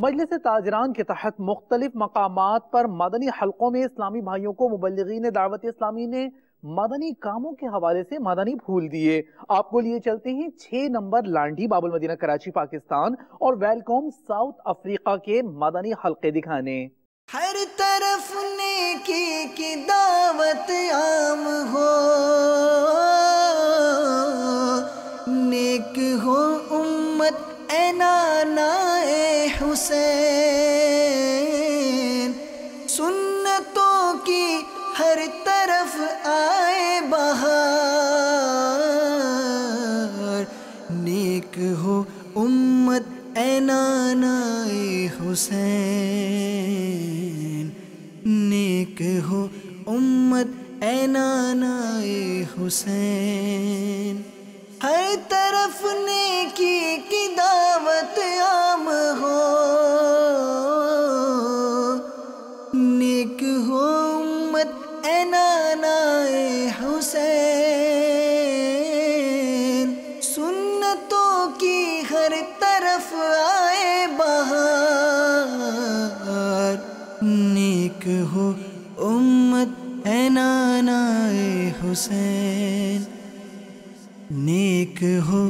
مجلس تاجران کے تحت مختلف مقامات پر مدنی حلقوں میں اسلامی بھائیوں کو مبلغین دعوت اسلامی نے مدنی کاموں کے حوالے سے مدنی پھول دیے۔ آپ کو لیے چلتے ہیں 6 نمبر لانڈھی باب المدینہ کراچی پاکستان اور ویلکوم ساؤتھ افریقہ کے مدنی حلقے دکھانے۔ ہر طرف نیکی کی دعوت عام ہو، نیک ہو امت اے نانا اے حسین، سنتوں کی ہر طرف آئے بہار، نیک ہو امت اے نانا اے حسین، نیک ہو امت اے نانا اے حسین، ہر طرف نیکی کی دعوت عام ہو، نیک ہو امت اے نانا اے حسین، سنتوں کی ہر طرف آئے بہار، نیک ہو امت اے نانا اے حسین، نیک ہو